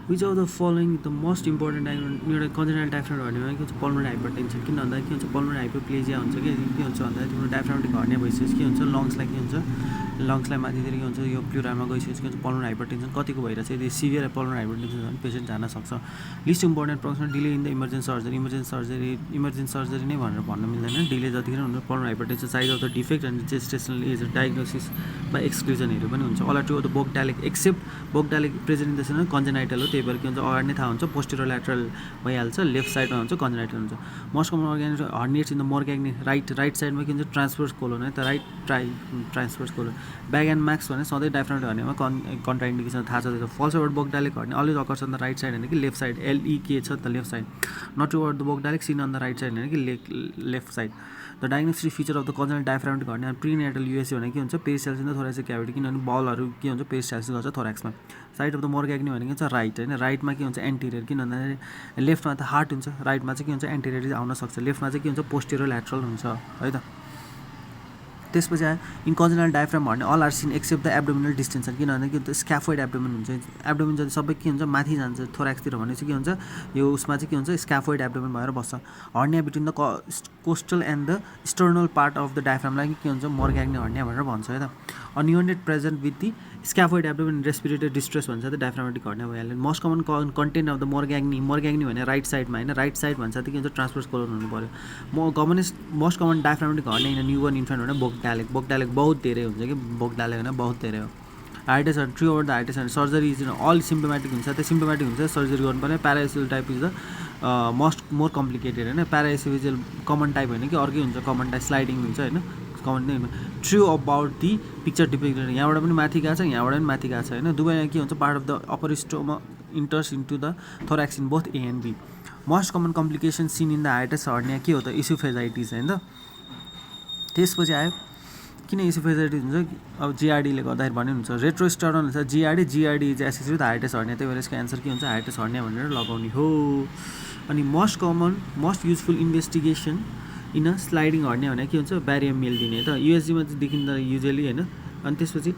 Which of the following the most important एउटा कन्जेनाइटल diaphragm भन्नेमा के हुन्छ पल्मोनरी हाइपरटेन्सन किन भन्दा के हुन्छ पल्मोनरी हाइपोप्लेजिया हुन्छ कि के हुन्छ भन्दा तिम्रो डायफ्रामटिक हर्निया भइसकेपछि के हुन्छ लङ्सलाई के हुन्छ लङ्सलाई माथितिर के हुन्छ यो प्लुरामा गइसकेपछि के हुन्छ पल्मोनरी हाइपरटेन्सन कतिको भइरहेछ यदि सिभियर पल्मोनरी हाइपरटेन्सन छ भने पेसेन्ट जान सक्छ list important problem delay in the emergency surgery नै भनेर भन्न मिल्दैन डिले जतिखेर हुन्छ pulmonary hypertension size of the defect and gestational age diagnosis by एक्सक्लुजनहरू पनि हुन्छ all true the Bochdalek except Bochdalek present in the congenital हो त्यही भएर के हुन्छ अगाडि नै थाहा हुन्छ पोस्टेरियर ल्याटरल भइहाल्छ लेफ्ट साइडमा हुन्छ कन्जेनाइटल हुन्छ most common organic herniates in the Morgagni right साइडमा के हुन्छ ट्रान्सफर्स कोलोन है त transverse colon bag and max भने सधैँ डायफ्रामटिक हर्नियामा कन्ट्राइन्डिकेसन थाहा छ त्यो false about Bochdalek hernia always occurs on the right side होइन कि लेफ्ट साइड एलई के छ त left side not true about the Bochdalek seen on the right side होइन कि left side the diagnostic feature of the कन्जेनाइटल डायफ्रामटिक hernia prenatal USA भने के हुन्छ पेरिस्टाइल्स इन द थोरेसिक क्याभिटी किनभने बलहरू के हुन्छ पेरिस्टाइल्स गर्छ थोरेक्समा साइड अफ द मोर्ग्याग्नी भनेको चाहिँ राइट होइन राइटमा के हुन्छ एन्टिरियर किन भन्दाखेरि लेफ्टमा त हार्ट हुन्छ राइटमा चाहिँ के हुन्छ एन्टिरियर आउन सक्छ लेफ्टमा चाहिँ के हुन्छ पोस्टेरियर ल्याटरल हुन्छ है त त्यसपछि आयो इन कन्जेनाइटल डायफ्राम भन्ने all are seen except the abdominal distension किनभने के हुन्छ स्क्याफोइड एब्डोमिन हुन्छ एब्डोमिन जति सबै के हुन्छ माथि जान्छ थोराक्सतिर भने चाहिँ के हुन्छ यो उसमा चाहिँ के हुन्छ स्क्याफोइड एब्डोमिन भएर बस्छ hernia between the costal and the sternal part of the डायफ्रामलाई के हुन्छ मोर्ग्याग्नी हर्निया भनेर भन्छ है त अनयुनिट present with the scaphoid abdomen respiratory distress भन्छ त डायफ्रामेटिक हर्निया भइहाल्यो most common content of the Morgagni भने राइट साइडमा होइन राइट साइड भन्छ त के हुन्छ ट्रान्सफर्स कोलोन हुनु पऱ्यो most common diaphragmatic hernia in newborn infant भने बोगडाइलेक बहुत धेरै हुन्छ कि बोगडाइलेक होइन बहुत धेरै हो hiatus true over the hiatus surgery is all symptomatic हुन्छ त्यो सिम्टोमेटिक हुन्छ सर्जरी गर्नु पर्ने paraoesophageal type is the more complicated होइन प्याराइसियल कमन टाइप होइन कि अर्कै हुन्छ कमन टाइप स्लाइडिङ हुन्छ होइन कमन नै true about the picture depicted यहाँबाट पनि माथि गएको छ यहाँबाट पनि माथि गएको छ होइन दुवैमा के हुन्छ part of the upper stomach enters into the thorax in both A and B most common complication seen in the hiatus hernia के हो त इसोफेजाइटिस होइन त त्यसपछि आयो किन इसोफेजाइटिस हुन्छ अब जिआरडीले गर्दाखेरि भन्ने हुन्छ रेट्रोस्टेरोन हुन्छ जिआरडी इज एसोसिएटेड विथ हाइटिस हर्निया त्यही भएर यसको एन्सर के हुन्छ हाइटिस हर्निया भनेर लगाउने हो अनि most useful investigation in a sliding hernia भने के हुन्छ ब्यारियम मिल दिने त युएसजीमा चाहिँ देखिँदा युजली होइन अनि त्यसपछि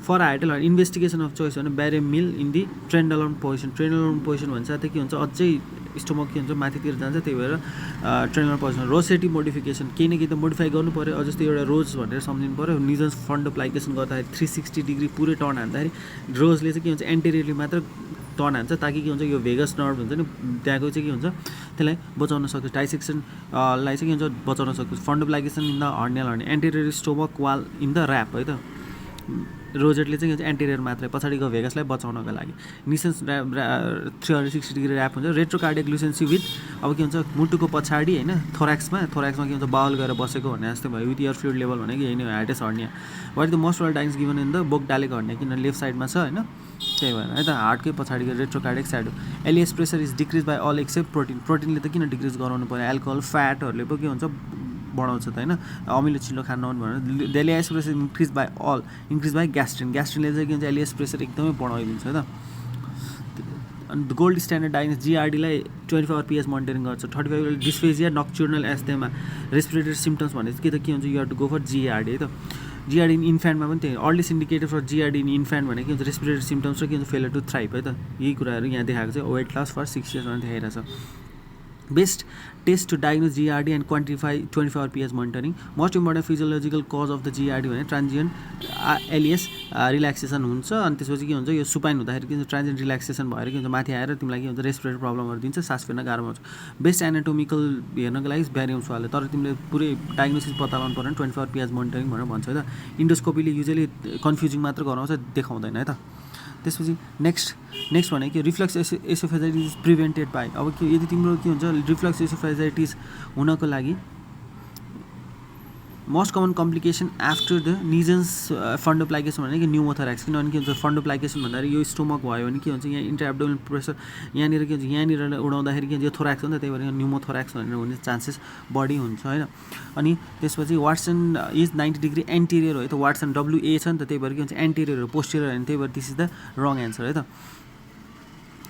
for hiatal investigation of choice भने barium meal in the Trendelenburg position भन्छ त्यो के हुन्छ अझै स्टोमक के हुन्छ माथितिर जान्छ त्यही भएर ट्रेन्डलोन पोजिसन रोसेटी मोडिफिकेसन केही न केही त मोडिफाई गर्नु पऱ्यो अझ जस्तै एउटा रोज भनेर सम्झिनु पऱ्यो निजन्स फन्डोप्लाइकेसन गर्दाखेरि 360 डिग्री पुरै टर्न हान्दाखेरि रोजले चाहिँ के हुन्छ एन्टेरियरली मात्र टर्न हान्छ ताकि के हुन्छ यो भेगस नर्भ हुन्छ नि त्यहाँको चाहिँ के हुन्छ त्यसलाई बचाउन सक्छ डाइसेक्सनलाई चाहिँ के हुन्छ बचाउन सक्छ fundoplication in the hernial hernia anterior stomach wall in the wrap है त रोजेटले चाहिँ के हुन्छ एन्टेरियर मात्रै पछाडिको भेगसलाई बचाउनको लागि निसेन्स 360 डिग्री ऱ्याप हुन्छ रेट्रोकार्डियक लुसेन्सी विथ अब के हुन्छ मुटुको पछाडि होइन थोराक्समा के हुन्छ बाउल गरेर बसेको भन्ने जस्तै भयो विथ एयर फ्लुइड लेभल भनेको यही नै हो hiatus hernia what the most wall diagnose given in the Bochdalek hernia किन लेफ्ट साइडमा छ होइन त्यही भएर है त हार्टकै पछाडिको रेट्रोकार्डियक साइड हो LES pressure is decrease by all except प्रोटिनले त किन डिक्रिज गराउनु पऱ्यो एल्कोहल फ्याटहरूले पो के हुन्छ बढाउँछ त होइन अमिलो छिल्लो खानु भनेर एलिएस प्रेसर इन्क्रिज बाई ग्यास्ट्रिनले चाहिँ के हुन्छ एलिएस प्रेसर एकदमै बढाइदिन्छ है त अनि गोल्ड स्ट्यान्डर्ड डायग्नोस जिआरडीलाई 24 आवर पिएच मोनिटरिङ गर्छ 35 dysphagia nocturnal asthma respiratory symptoms भनेपछि के हुन्छ you have to go for GERD है त जिआरडी इन इन्फ्यान्टमा पनि त्यही earliest indicator for GERD in infant भनेको के हुन्छ रेस्पिरेटरी सिम्टम्स र के हुन्छ फेलियर टु थ्राइभ है त यही कुराहरू यहाँ देखाएको चाहिँ वेट लस फर 6 इयर्स भनेर देखाइरहेको छ best test to diagnose GERD and quantify 24 hour pH monitoring most important physiological cause of the GERD भने ट्रान्जिएन्ट एलिएस रिल्याक्सेसन हुन्छ अनि त्यसपछि के हुन्छ यो सुपाइन हुँदाखेरि के हुन्छ ट्रान्जिएन्ट रिल्याक्सेसन भएर के हुन्छ माथि आएर तिमीलाई के हुन्छ रेस्पिरेटरी प्रब्लमहरू दिन्छ सास फेर्न गाह्रो हुन्छ बेस्ट एनाटोमिकल हेर्नको लागि ब्यारियम स्वाले तर तिमीले पुरै डायग्नोसिस पत्ता लगाउनु पऱ्यो 24 आवर पिएच मोनिटरिङ भनेर भन्छ है त इन्डोस्कोपीले युजली कन्फ्युजिङ मात्र गराउँछ देखाउँदैन है त त्यसपछि नेक्स्ट भनेको रिफ्लक्स एसोफेजाइटिस इज प्रिभेन्टेड बाई अब के यदि तिम्रो के हुन्छ रिफ्लक्स एसोफेजाइटिस हुनको लागि most common complication after the Nissen's fundoplication भनेको न्युमोथोराक्स किनभने के हुन्छ फन्डोप्लाइकेसन भन्दाखेरि यो स्टोमक भयो भने के हुन्छ यहाँ इन्टरएब्डोमिनल प्रेसर यहाँनिर के हुन्छ यहाँनिर उडाउँदाखेरि के हुन्छ यो थोराक्स हो नि त त्यही भएर न्युमोथोराक्स भनेर हुने चान्सेस बढी हुन्छ होइन अनि त्यसपछि वाट्सन इज 90 डिग्री एन्टेरियर हो है त वाट्सन डब्लुए छ नि त त्यही भएर के हुन्छ एन्टेरियर हो पोस्टेरियर होइन त्यही भएर this is the wrong answer है त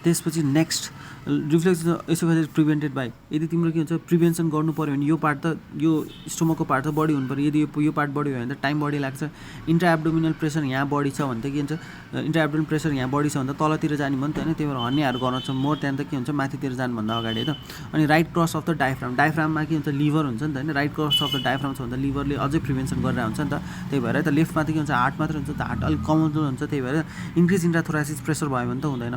त्यसपछि नेक्स्ट रिफ्लेक्स एसोफेजाइटिस प्रिभेन्टेड बाई, यदि तिम्रो के हुन्छ प्रिभेन्सन गर्नु पऱ्यो भने यो पार्ट त यो स्टोमकको पार्ट त बढी हुनु पऱ्यो, यदि यो पार्ट बढी भयो भने त टाइम बढी लाग्छ। इन्ट्रा एब्डोमिनल प्रेसर यहाँ बढी छ भने त के हुन्छ, इन्ट्रा एब्डोमिनल प्रेसर यहाँ बढी छ भने त तलतिर जाने भयो नि त होइन, त्यही भएर हन्नेहरू गर्न छ मोर त्यहाँदेखि त के हुन्छ माथितिर जानुभन्दा अगाडि है त। अनि राइट क्रस अफ द डायफ्राममा के हुन्छ लिभर हुन्छ नि त होइन, right cross of the diaphragm छ भने त लिभरले अझै प्रिभेन्सन गरेर हुन्छ नि त, त्यही भएर त लेफ्टमा त के हुन्छ हार्ट मात्र हुन्छ, त हार्ट अलिक कमजोर हुन्छ, त्यही भएर इन्क्रिज इन्ट्राथोरासिक प्रेसर भयो भने त हुँदैन।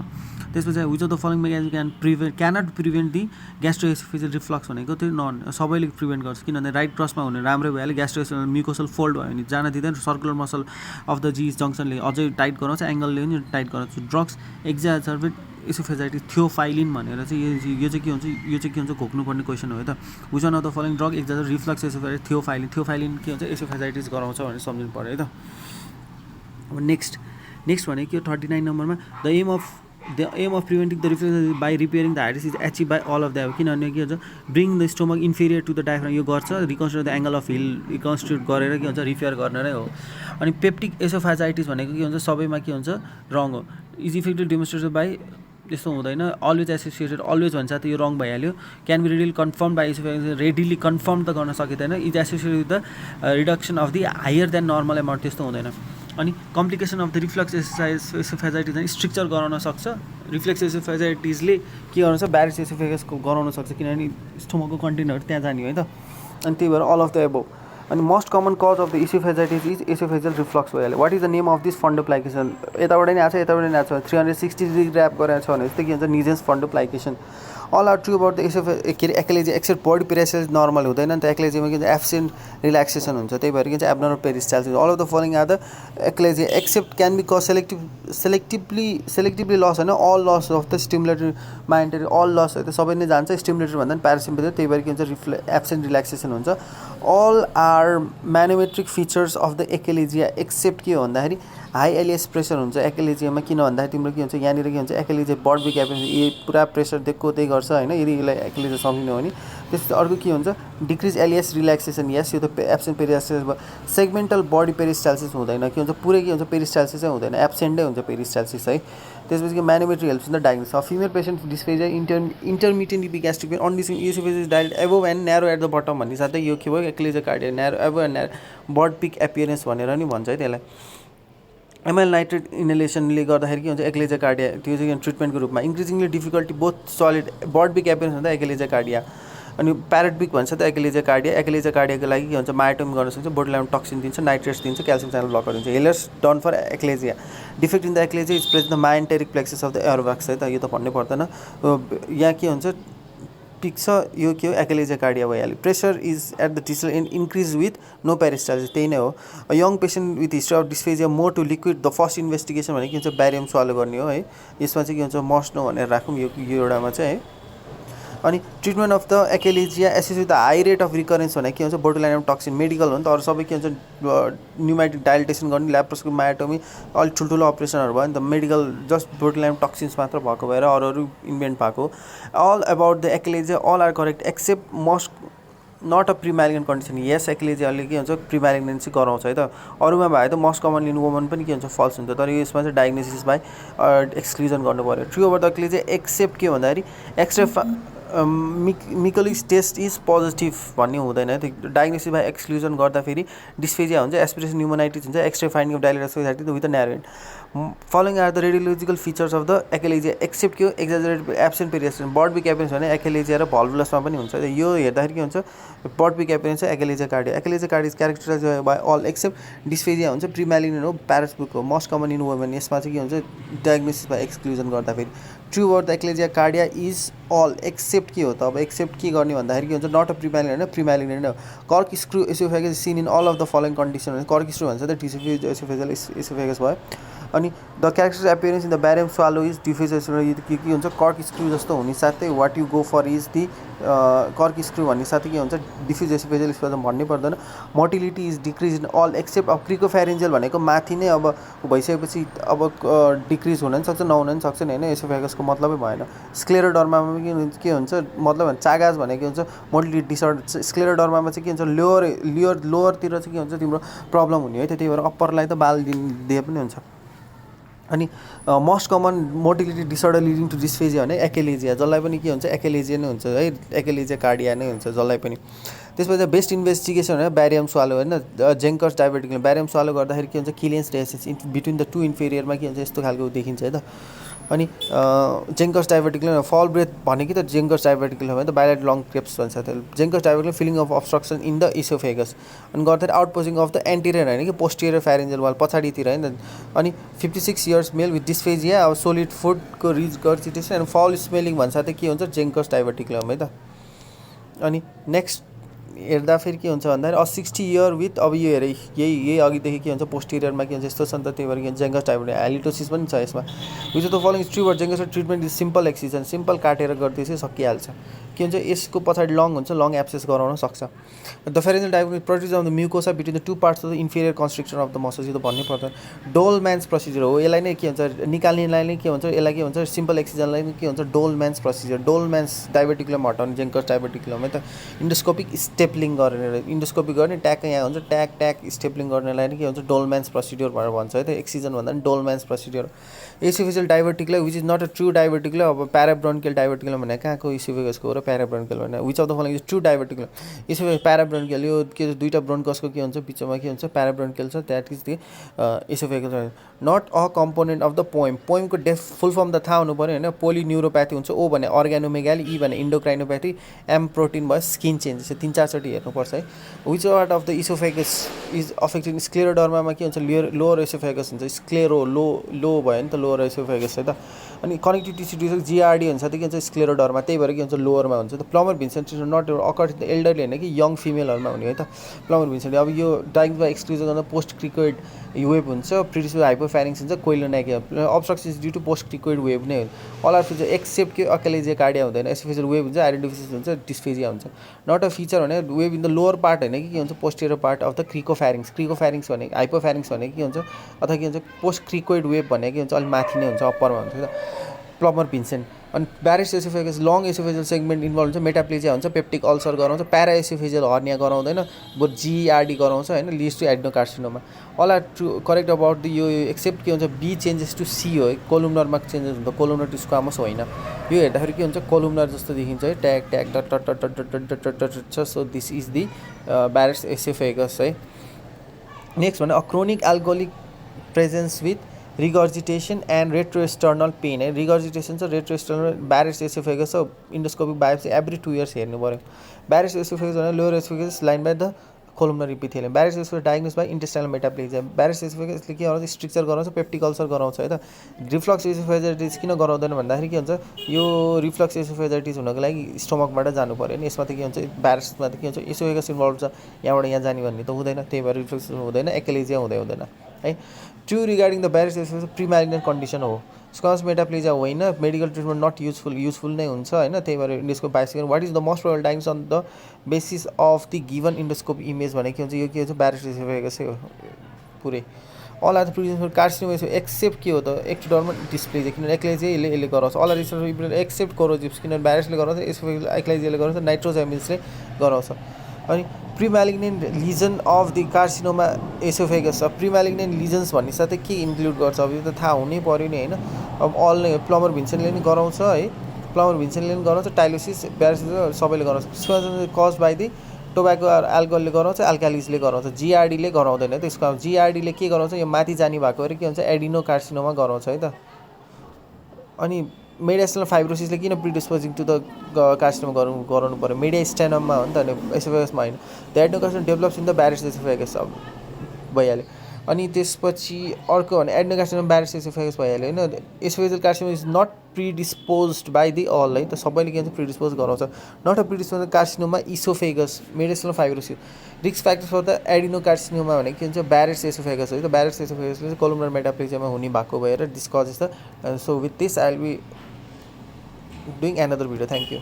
त्यसपछि which of the following mechanism cannot prevent the gastro-oesophageal reflux भनेको त्यो सबैले प्रिभेन्ट गर्छ, किनभने राइट क्रसमा हुने राम्रै भइहाल्यो, ग्यास्ट्रोएसोफेजियल म्युकोसल फोल्ड भयो भने जान दिँदैन, सर्कुलर मसल अफ द जी जङ्सनले अझै टाइट गराउँछ, एङ्गलले पनि टाइट गराउँछ। ड्रग्स एक्जाजर्बेट एसोफेजाइटिस थियोफाइलिन भनेर चाहिँ यो चाहिँ के हुन्छ घोक्नुपर्ने क्वेसन हो है त। Which one of the following drug exaggerate reflux oesophagitis theophylline के हुन्छ एसोफेजाइटिस गराउँछ भनेर सम्झिनु पऱ्यो है त। अब नेक्स्ट भनेको के 39 नम्बरमा the aim of preventing the reflex by repairing the hiatus is achieve by all of the, किनभने के हुन्छ bring the stomach inferior to the diaphragm, यो गर्छ reconstitute the angle of His reconstitute गरेर के हुन्छ रिपेयर गर्ने नै हो। अनि पेप्टिक एसोफेजाइटिस भनेको के हुन्छ सबैमा के हुन्छ रङ हो, इज इफेक्टिभ डेमोन्स्ट्रेटेड बाई त्यस्तो हुँदैन, अलवेज एसोसिएटेड अलवेज भन्छ त यो रङ भइहाल्यो। Can be readily confirm by oesophagitis, readily confirm त गर्न सकिँदैन, is associated with the reduction of the higher than normal amount, त्यस्तो हुँदैन। अनि complication of the reflux oesophagitis चाहिँ स्ट्रक्चर गराउन सक्छ, रिफ्लेक्स एसोफेजाइटिसले के गर्नु छ ब्यारिस एसोफेगसको गराउन सक्छ, किनभने स्टोमकको कन्टेनरहरू त्यहाँ जाने हो है त। अनि त्यही भएर अल अफ द एबोभ। अनि most common cause of the oesophagitis is oesophageal reflux भइहाल्यो। What is the name of this fundoplication, यताबाट नि आएको छ यताबाट नि आएको छ, 360 डिग्री ऱ्याप गरेर छ भने चाहिँ के हुन्छ Nissen's fundoplication. All are true about the के अरे achalasia except body peristalsis normal हुँदैन नि त, एक्लेजियामा के हुन्छ एब्सेन्ट रिल्याक्सेसन हुन्छ, त्यही भएर के हुन्छ एब्नर्मल पेरिस्टाइल्स हुन्छ। All of the following are the achalasia except can be cause selectively loss होइन, all loss of the stimulatory माइन्डरी अल लस है त सबै नै जान्छ, स्टिमुलेटरी भन्दा पनि प्यारासिम्पेथेटिक, त्यही भएर के हुन्छ एब्सेन्ट रिल्याक्सेसन हुन्छ। All are manometric features of the achalasia except के हो भन्दाखेरि हाई एलिएस प्रेसर हुन्छ एक्लेजियामा, किन भन्दाखेरि तिम्रो के हुन्छ यहाँनिर के हुन्छ एक्लेजिया बड बिग एपेन्डिक्स ये पुरा प्रेसर दिएको त्यही गर्छ होइन, यदि यसलाई एक्लेजिया सम्झिनु हो भने। त्यसपछि अर्को के हुन्छ डिक्रिज एलिएस रिल्याक्सेसन, यस यो त एब्सेन्ट पेरिस्टाइल्सिस भयो। सेगमेन्टल बडी पेरिस्टाइल्सिस हुँदैन, के हुन्छ पुरै के हुन्छ पेरिस्टाइल्सिसै हुँदैन, एब्सेन्टै हुन्छ पेरिस्टाइल्सिस है। त्यसपछि manometry helps in the diagnosis of female patient dysphagia intermittent epigastric pain अनडिसिङ oesophagus direct above and narrow at the bottom भन्ने साथै यो के भयो achalasia cardia narrow above and narrow bird beak appearance भनेर नि भन्छ है त्यसलाई। एमएल नाइट्रेट इनहेलेसनले गर्दाखेरि के हुन्छ एक्लेजिया कार्डिया, त्यो चाहिँ ट्रिटमेन्टको रूपमा। इन्क्रिजिङली डिफिकल्टी बोथ सलिड बड बिग एपियरेन्स हुँदा एक्लेजिया कार्डिया। अनि प्याराबिक भन्छ त एक्लेजिया कार्डियाको लागि के हुन्छ मायोटोमी गर्न सक्छ, बोटुलिनम टक्सिन दिन्छ, नाइट्रेट्स दिन्छ, क्याल्सियम च्यानल ब्लकर दिन्छ। Heller's done for achalasia defect in the achalasia is present the myenteric plexus of the एरोभ्याक्स है त, यो त भन्नै पर्दैन। यहाँ के हुन्छ पिक छ यो के हो एक्लेजिया कार्डिया भइहाल्यो। Pressure is at the distal in increase with no peristalsis, त्यही नै हो। Young patient with history of dysphagia more to liquid the first investigation भने के हुन्छ ब्यारियम स्वालो गर्ने हो है, यसमा चाहिँ के हुन्छ मस्नो भनेर राखौँ यो एउटामा चाहिँ है। अनि treatment of the achalasia associated the high rate of recurrence भने के हुन्छ बोटुलिनम टक्सिन मेडिकल हो नि त, अरू सबै के हुन्छ न्युमेटिक डाइलेटेसन गर्ने ल्याप्रोस्कोपी मायोटोमी अलिक ठुल्ठुलो अपरेसनहरू भयो नि त, मेडिकल जस्ट बोटुलिनम टक्सिन्स मात्र भएको भएर अरू इन्भेन्ट भएको। All about the achalasia all are correct except most not a premalignant condition, यस एक्लेजियाले के हुन्छ प्रिम्यालिग्नेन्सी गराउँछ है त। अरूमा भए त मोस्ट कमनली इन वुमन पनि के हुन्छ फल्स हुन्छ, तर यसमा चाहिँ डायग्नोसिस बाई एक्सक्लुजन गर्नु पऱ्यो। True over the achalasia except के भन्दाखेरि एक्स्ट्रा मिकलिस टेस्ट इज पोजिटिभ भन्ने हुँदैन, त्यो डायग्नोसिस बाई एक्सक्लुजन गर्दाखेरि डिस्फेजिया हुन्छ, एस्पिरेसन न्युमोनाइटिस हुन्छ, extra finding of dilated with narrow end. Following are the radiological features of the achalasia except के हो exaggerate absent peristalsis bird beak appearance भने achalasia र भल्भुलसमा पनि हुन्छ, यो हेर्दाखेरि के हुन्छ बड बिग एपियरेन्स चाहिँ achalasia cardia is characterize by all except dysphagia हुन्छ प्रिम्यालिग्नेन्ट हो प्यारास्पिक हो मोस्ट कमन इन वुमेन, यसमा चाहिँ के हुन्छ डायग्नोसिस बाई एक्सक्लुजन गर्दाखेरि। True over the achalasia cardia is all except के हो त, अब एक्सेप्ट के गर्ने भन्दाखेरि के हुन्छ नट अ प्रिम्यालिग्नेन्ट होइन प्रिम्यालिग्नेन्ट हो। Corkscrew oesophagus seen in all of the following condition, corkscrew भन्छ त डिफिज एसोफेजियल एसोफेगस भयो। अनि the character appearance in the barium swallow is diffuse के हुन्छ कर्क स्क्रु जस्तो हुने साथै what you go for is the corkscrew भन्ने साथै के हुन्छ डिफ्युज एसोफेजियल स्पेजम भन्नै पर्दैन। Motility is decrease in all except अब क्रिकोफ्यारेन्जियल भनेको माथि नै अब भइसकेपछि अब डिक्रिज हुन पनि सक्छ नहुन पनि सक्छ नि होइन, एसोफेगसको मतलबै भएन। स्क्लेरोडर्मामा के हुन्छ मतलब चागाज भनेको के हुन्छ मोटिलिटी डिसअर्डर, स्क्लेरोडर्मामा चाहिँ के हुन्छ लोअरतिर चाहिँ के हुन्छ तिम्रो प्रब्लम हुने है, त्यही भएर अप्परलाई त बाल दिए पनि हुन्छ। अनि most common motility disorder leading to dysphagia भने एकेलेजिया, जसलाई पनि के हुन्छ एकेलेजिया नै हुन्छ है, एकेलेजिया कार्डिया नै हुन्छ जसलाई पनि। त्यसपछि बेस्ट इन्भेस्टिगेसन होइन ब्यारियम स्वालो होइन, जेङ्कर्स डायबेटिकले ब्यारियम स्वालो गर्दाखेरि के हुन्छ किलियन्स डेसिस बिट्विन द टु इन्फेरियरमा के हुन्छ यस्तो खालको देखिन्छ है त। अनि जेङ्कर्स डायबेटिकले फल ब्रेथ भने कि त जेङ्कर्स डायबेटिकल हो भने त बाइलेट लङ क्रेप्स भन्छ त्यसले। जेङ्कर्स डायबेटिकले feeling of obstruction in the oesophagus अनि गर्दाखेरि आउटपोजिङ अफ द एन्टिरियर होइन कि पोस्टिरियर फ्यारेन्जियल वाल पछाडितिर होइन। अनि 56 इयर्स मेल विथ डिस्फेजिया अब सोलिड फुडको रिगर्जिटेसन एन्ड फाउल स्मेलिङ भन्छ त के हुन्छ जेङ्कर्स डायबेटिकल है त। अनि नेक्स्ट हेर्दाखेरि के हुन्छ भन्दाखेरि 60 इयर विथ अब यो हेरे यही अघिदेखि के हुन्छ पोस्टिरियरमा के हुन्छ यस्तो छ नि त, त्यही भएर के हुन्छ जेङ्कर्स डायबेटिक हेलिटोसिस पनि छ यसमा। Which of the following true but Zenker's treatment is simple excision, simple काटेर गरिदिएपछि सकिहाल्छ। के हुन्छ यसको पछाडि लङ हुन्छ, लङ एब्सेस गराउन सक्छ। The pharyngeal diverticula produce of the mucosa between the two parts of the inferior constriction of the muscles, यो त भन्नै पर्दैन। डोलम्यान्स प्रोसिजर हो यसलाई नै के हुन्छ निकाल्नेलाई नै के हुन्छ यसलाई के हुन्छ सिम्पल एक्सिजनलाई नै के हुन्छ डोलम्यान्स प्रोसिजर। डोलम्यान्स डायबेटिकलाई हटाउने जेङ्कर्स डायबेटिकलाई है त। इन्डोस्कोपिक स्टेपलिङ गर्ने इन्डोस्कोपी गर्ने ट्याक यहाँ हुन्छ ट्याक स्टेपलिङ गर्नेलाई नै के हुन्छ डोलम्यान्स प्रोसिड्योर भनेर भन्छ है त। एक्सिजन भन्दा पनि डोलम्यान्स प्रोसिड्योर। एसोफेजियल डायबेटिकलाई which is not a true डायबेटिकलाई अब प्याराब्रोन्कियल डायबेटिकल भने कहाँको इसोफेगसको हो र प्याराब्रोन्कियल भने which of the following is true diverticula oesophagus parabronchial यो के दुईवटा ब्रोन्कसको के हुन्छ बिचमा के हुन्छ प्याराब्रोन्कियल छ that is the oesophagus not a component of the POEMS. पोइमको फुल फर्म त थाहा हुनु पऱ्यो होइन। पोलिन्युरोप्याथी हुन्छ, ओ भने अर्ग्यानोमेगाली, ई भने इन्डोक्राइनोप्याथी, एम प्रोटिन भयो स्किन चेन्जेस, 3-4चोटि हेर्नुपर्छ है। Which part of the oesophagus is affected स्क्लेरोडर्मामा के हुन्छ लोअर इसोफेगस हुन्छ स्क्लेरो लो भयो नि त लोअर इसोफेगस है त। अनि कनेक्टिभ टिस्यु डिजिज जिआरडी हुन्छ त के हुन्छ स्क्लेरोडर्मा, त्यही भएर के हुन्छ लोअरमा हुन्छ। त Plummer Vinson not occurred the elderly होइन कि यङ फिमेलहरूमा हुने है त प्लमर भिन्सेन्ट। अब यो डायग्नोज बाई एक्सक्लुजन गर्दा पोस्ट क्रिकोइड वेभ हुन्छ, प्रिडिस्पोज हाइपोफेरिङ्स हुन्छ, koilonychia obstruction is due to post cricoid web नै हो। अल आर फिचर एक्सेप्ट के अकेलेजिया कार्डिया हुँदैन, एसोफेजियल वेभ हुन्छ, आइडेन्टिफिसिस हुन्छ, डिस्फेजिया हुन्छ। नट अ फिचर भने web in the lower part होइन कि के हुन्छ posterior part of the cricopharynx. Cricopharynx भने हाइपोफ्यारिङ्स भने के हुन्छ अथवा के हुन्छ पोस्ट क्रिकोइड वेभ भने के हुन्छ अलिक माथि नै हुन्छ अप्परमा हुन्छ प्लमर भिन्सेन्ट। अनि Barrett's oesophagus long oesophageal segment involve हुन्छ, मेटाप्लेजिया हुन्छ, पेप्टिक अल्सर गराउँछ, प्यारा एसोफेजियल हर्निया गराउँदैन, बरु जिआरडी गराउँछ होइन, leads to adenocarcinoma. All are true correct about the यो एक्सेप्ट के हुन्छ बी चेन्जेस टु सी हो है, कोलुमनरमा चेन्जेस हुन्छ, कोलुमनर टु स्क्वामस होइन। यो हेर्दाखेरि के हुन्छ कोलुमनर जस्तो देखिन्छ है, tag tag dot dot dot dot dot dot dot dot छ। So this is the Barrett's oesophagus है। नेक्स्ट भने chronic alcoholic presents with regurgitation and retrosternal pain है। रिगर्जिटेसन छ रेट्रोस्टर्नल ब्यारिस एसोफेगस छ, इन्डोस्कोपिक बायोप्सी एभ्री 2 इयर्स हेर्नु पऱ्यो। Barrett's oesophagus भने lower oesophagus line by the columnar epithelium. Barrett's oesophagus diagnose by intestinal metaplasia. Barrett's एसोफेगसले के गराउँछ स्ट्रक्चर गराउँछ, पेप्टिक अल्सर गराउँछ है त। रिफ्लक्स एसोफेजाइटिस किन गराउँदैन भन्दाखेरि के हुन्छ यो रिफ्लक्स एसोफेजाइटिस हुनको लागि स्टोमकबाट जानु पऱ्यो नि, यसमा त के हुन्छ ब्यारिसमा त के हुन्छ एसोफेगस इन्भल्भ छ, यहाँबाट यहाँ जाने भन्ने त हुँदैन, त्यही भएर रिफ्लक्स हुँदैन, एकेलेजिया हुँदैन है। True regarding the Barrett's oesophagus premalignant condition हो, स्क्वामस मेटाप्लेजिया होइन, मेडिकल ट्रिटमेन्ट नट युजफुल नै हुन्छ होइन, त्यही भएर endoscope biopsy. What is the most probable diagnosis on the basis of the given endoscope image भने के हुन्छ यो के हुन्छ ब्यारिस एसोफेगसै हो पुरै। All are the prison carcinoma except के हो त एक्टोडर्मल डिस्प्लेजिया, किनभने एक्लेजिया यसले गराउँछ। अल आर एक्सेप्ट कोरोजिप्स, किनभने ब्यारिसले गराउँछ, एसोफेगस एक्लेजियाले गराउँछ, नाइट्रोजामिन्सले गराउँछ। अनि प्रिम्यालिग्नेन्ट Legion of the carcinoma oesophagus छ। प्रिम्यालिग्नेन्ट लिजन्स भन्ने साथै के इन्क्लुड गर्छ अब यो त थाहा हुनै पऱ्यो नि होइन। अब अल नै प्लमर भिन्सेन्टले पनि गराउँछ है, प्लमर भिन्सेन्टले पनि गराउँछ, टाइलोसिस ब्यारिस सबैले गराउँछ। कज बाई दि टोब्याको एल्कोहलले गराउँछ, एल्कालिजले गराउँछ, जिआरडीले गराउँदैन त्यसको। जिआरडीले के गराउँछ यो माथि जाने भएको भएर के हुन्छ एडिनो कार्सिनोमा गराउँछ है त। अनि मेडियास्टेनल फाइब्रोसिसले किन प्रिडिस्पोजिङ टु द कार्सिनोमा गराउनु पऱ्यो, मेडियास्टेनममा हो नि त, एसोफेगसमा होइन। The adenocarcinoma develops in the Barrett's oesophagus अब भइहाल्यो। अनि त्यसपछि अर्को भने एड्नोकार्सिनोमा ब्यारिस एसोफेगस भइहाल्यो होइन। Oesophageal carcinoma is not predisposed by the all है त, सबैले के भन्छ प्रिडिस्पोज गराउँछ। Not a predispose carcinoma oesophagus mediastinal fibrosis. Risk factors for the adenocarcinoma भने के हुन्छ ब्यारिस एसोफेगस है त। ब्यारिस एसोफेगसले चाहिँ कोलुमनर मेटाप्लेजियामा हुने भएको भएर this cause is the. So with this I will be doing another video. Thank you.